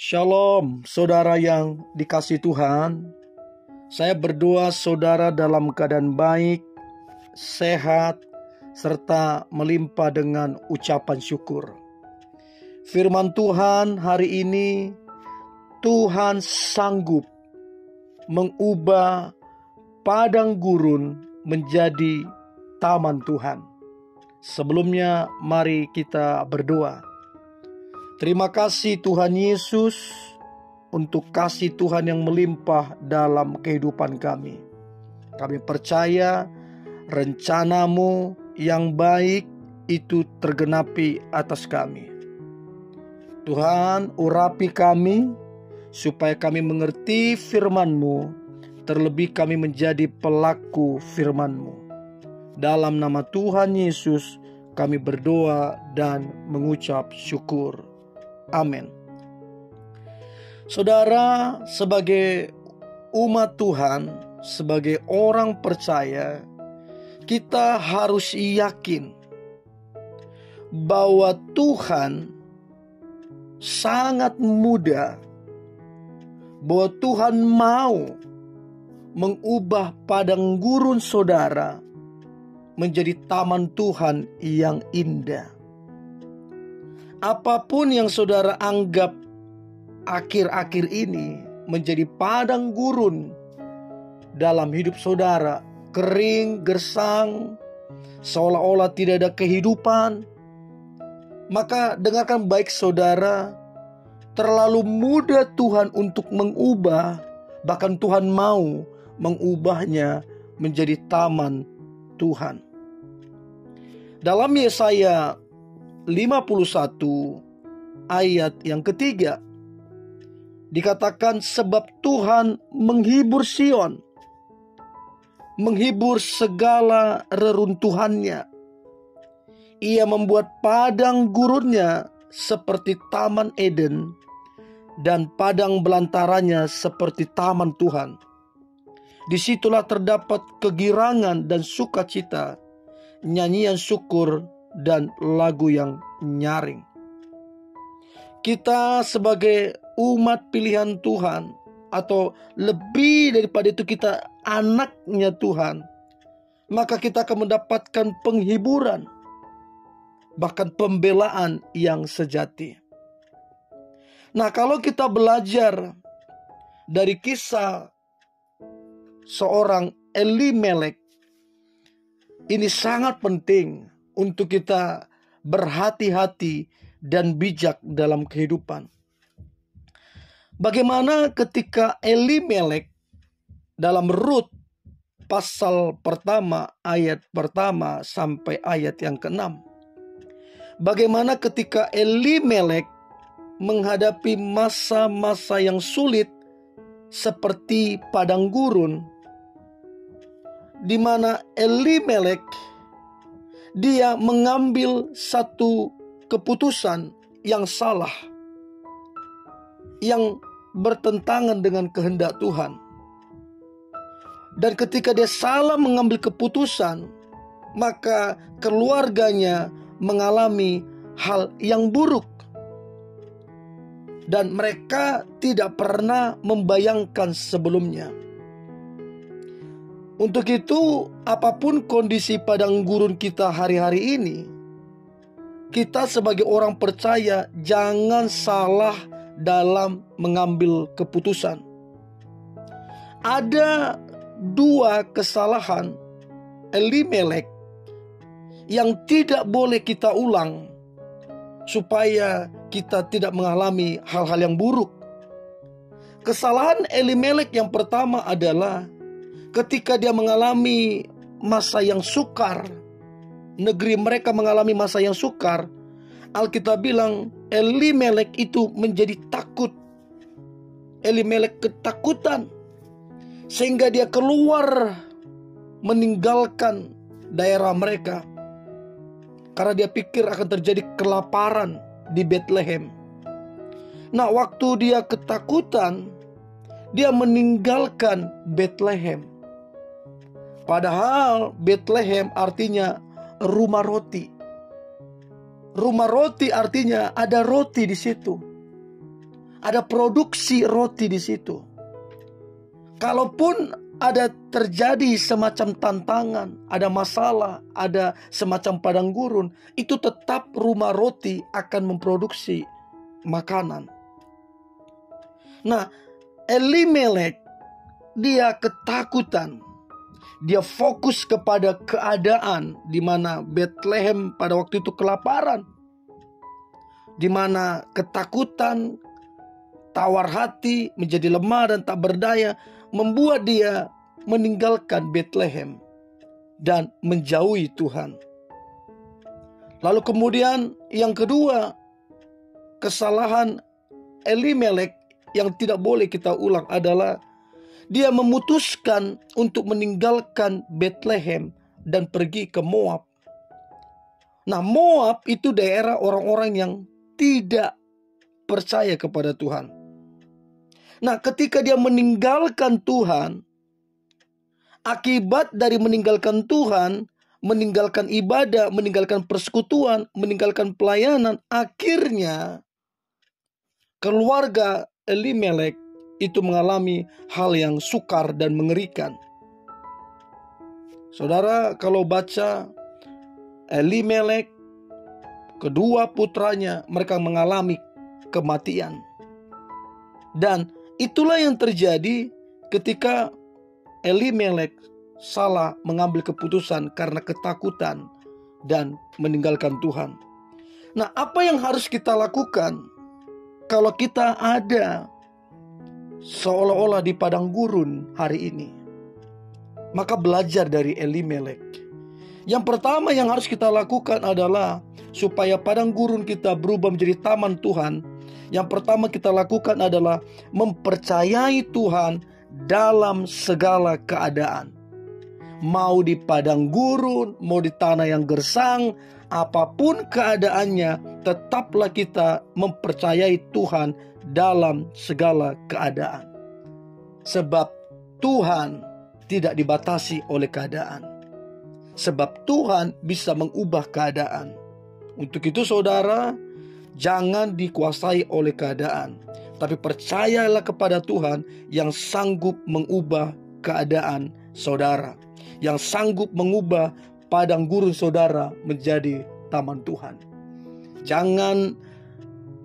Shalom, saudara yang dikasihi Tuhan. Saya berdoa saudara dalam keadaan baik, sehat, serta melimpah dengan ucapan syukur. Firman Tuhan hari ini, Tuhan sanggup mengubah padang gurun menjadi taman Tuhan. Sebelumnya, mari kita berdoa. Terima kasih Tuhan Yesus untuk kasih Tuhan yang melimpah dalam kehidupan kami. Kami percaya rencana-Mu yang baik itu tergenapi atas kami. Tuhan, urapi kami supaya kami mengerti firman-Mu, terlebih kami menjadi pelaku firman-Mu. Dalam nama Tuhan Yesus kami berdoa dan mengucap syukur. Amin. Saudara, sebagai umat Tuhan, sebagai orang percaya, kita harus yakin bahwa Tuhan sangat mudah, bahwa Tuhan mau mengubah padang gurun saudara menjadi taman Tuhan yang indah. Apapun yang saudara anggap akhir-akhir ini menjadi padang gurun dalam hidup saudara, kering, gersang, seolah-olah tidak ada kehidupan, maka dengarkan baik saudara, terlalu mudah Tuhan untuk mengubah, bahkan Tuhan mau mengubahnya menjadi taman Tuhan. Dalam Yesaya 51 ayat yang ketiga dikatakan, sebab Tuhan menghibur Sion, menghibur segala reruntuhannya. Ia membuat padang gurunnya seperti taman Eden dan padang belantaranya seperti taman Tuhan. Disitulah terdapat kegirangan dan sukacita, nyanyian syukur dan lagu yang nyaring. Kita sebagai umat pilihan Tuhan, atau lebih daripada itu kita anaknya Tuhan, maka kita akan mendapatkan penghiburan, bahkan pembelaan yang sejati. Nah, kalau kita belajar dari kisah seorang Elimelek, ini sangat penting untuk kita berhati-hati dan bijak dalam kehidupan. Bagaimana ketika Elimelek dalam Rut pasal pertama ayat pertama sampai ayat yang ke-6. Bagaimana ketika Elimelek menghadapi masa-masa yang sulit seperti padang gurun, di mana Elimelek dia mengambil satu keputusan yang salah, yang bertentangan dengan kehendak Tuhan. Dan ketika dia salah mengambil keputusan, maka keluarganya mengalami hal yang buruk. Dan mereka tidak pernah membayangkan sebelumnya. Untuk itu, apapun kondisi padang gurun kita hari-hari ini, kita sebagai orang percaya jangan salah dalam mengambil keputusan. Ada dua kesalahan Elimelek yang tidak boleh kita ulang supaya kita tidak mengalami hal-hal yang buruk. Kesalahan Elimelek yang pertama adalah ketika dia mengalami masa yang sukar, negeri mereka mengalami masa yang sukar, Alkitab bilang Elimelek itu menjadi takut. Elimelek ketakutan, sehingga dia keluar meninggalkan daerah mereka, karena dia pikir akan terjadi kelaparan di Bethlehem. Nah, waktu dia ketakutan, dia meninggalkan Bethlehem. Padahal Bethlehem artinya rumah roti. Rumah roti artinya ada roti di situ. Ada produksi roti di situ. Kalaupun ada terjadi semacam tantangan, ada masalah, ada semacam padang gurun, itu tetap rumah roti akan memproduksi makanan. Nah, Elimelek dia ketakutan. Dia fokus kepada keadaan di mana Bethlehem pada waktu itu kelaparan. Di mana ketakutan, tawar hati, menjadi lemah dan tak berdaya membuat dia meninggalkan Bethlehem dan menjauhi Tuhan. Lalu kemudian yang kedua, kesalahan Elimelek yang tidak boleh kita ulang adalah dia memutuskan untuk meninggalkan Bethlehem dan pergi ke Moab. Nah, Moab itu daerah orang-orang yang tidak percaya kepada Tuhan. Nah, ketika dia meninggalkan Tuhan, akibat dari meninggalkan Tuhan, meninggalkan ibadah, meninggalkan persekutuan, meninggalkan pelayanan, akhirnya keluarga Elimelek itu mengalami hal yang sukar dan mengerikan. Saudara, kalau baca Elimelek, kedua putranya, mereka mengalami kematian. Dan itulah yang terjadi ketika Elimelek salah mengambil keputusan karena ketakutan dan meninggalkan Tuhan. Nah, apa yang harus kita lakukan kalau kita ada seolah-olah di padang gurun hari ini? Maka belajar dari Elimelek. Yang pertama yang harus kita lakukan adalah supaya padang gurun kita berubah menjadi taman Tuhan. Yang pertama kita lakukan adalah mempercayai Tuhan dalam segala keadaan. Mau di padang gurun, mau di tanah yang gersang, apapun keadaannya, tetaplah kita mempercayai Tuhan dalam segala keadaan. Sebab Tuhan tidak dibatasi oleh keadaan. Sebab Tuhan bisa mengubah keadaan. Untuk itu saudara, jangan dikuasai oleh keadaan, tapi percayalah kepada Tuhan yang sanggup mengubah keadaan saudara, yang sanggup mengubah padang gurun saudara menjadi taman Tuhan. Jangan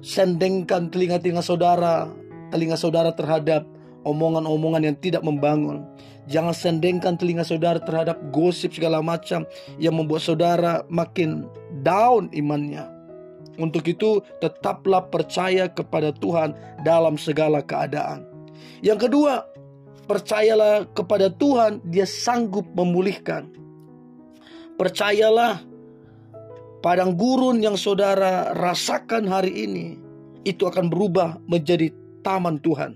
sendengkan telinga saudara terhadap omongan-omongan yang tidak membangun. Jangan sendengkan telinga saudara terhadap gosip segala macam yang membuat saudara makin down imannya. Untuk itu tetaplah percaya kepada Tuhan dalam segala keadaan. Yang kedua, percayalah kepada Tuhan, Dia sanggup memulihkan. Percayalah, padang gurun yang saudara rasakan hari ini itu akan berubah menjadi taman Tuhan.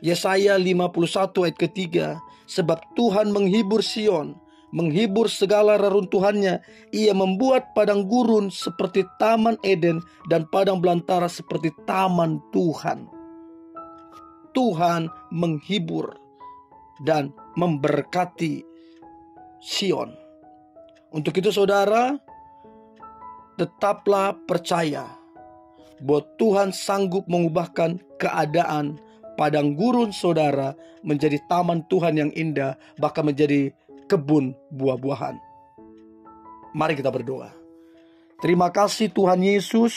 Yesaya 51 ayat ketiga, sebab Tuhan menghibur Sion, menghibur segala reruntuhannya. Ia membuat padang gurun seperti taman Eden dan padang belantara seperti taman Tuhan. Tuhan menghibur dan memberkati Sion. Untuk itu saudara, tetaplah percaya bahwa Tuhan sanggup mengubahkan keadaan padang gurun saudara menjadi taman Tuhan yang indah, bahkan menjadi kebun buah-buahan. Mari kita berdoa. Terima kasih Tuhan Yesus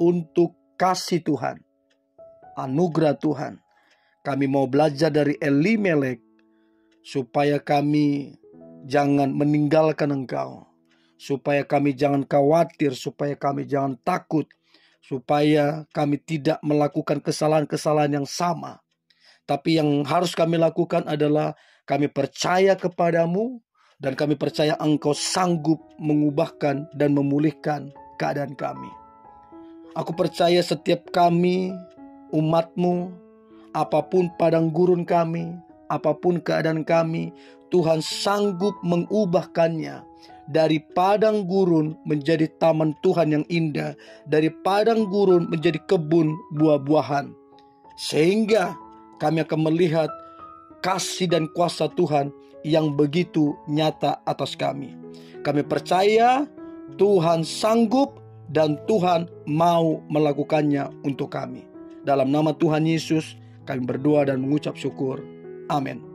untuk kasih Tuhan, anugerah Tuhan. Kami mau belajar dari Elimelek supaya kami jangan meninggalkan Engkau, supaya kami jangan khawatir, supaya kami jangan takut, supaya kami tidak melakukan kesalahan-kesalahan yang sama. Tapi yang harus kami lakukan adalah kami percaya kepadamu dan kami percaya Engkau sanggup mengubahkan dan memulihkan keadaan kami. Aku percaya setiap kami, umat-Mu, apapun padang gurun kami, apapun keadaan kami, Tuhan sanggup mengubahkannya dari padang gurun menjadi taman Tuhan yang indah, dari padang gurun menjadi kebun buah-buahan, sehingga kami akan melihat kasih dan kuasa Tuhan yang begitu nyata atas kami. Kami percaya Tuhan sanggup dan Tuhan mau melakukannya untuk kami. Dalam nama Tuhan Yesus kami berdoa dan mengucap syukur. Amin.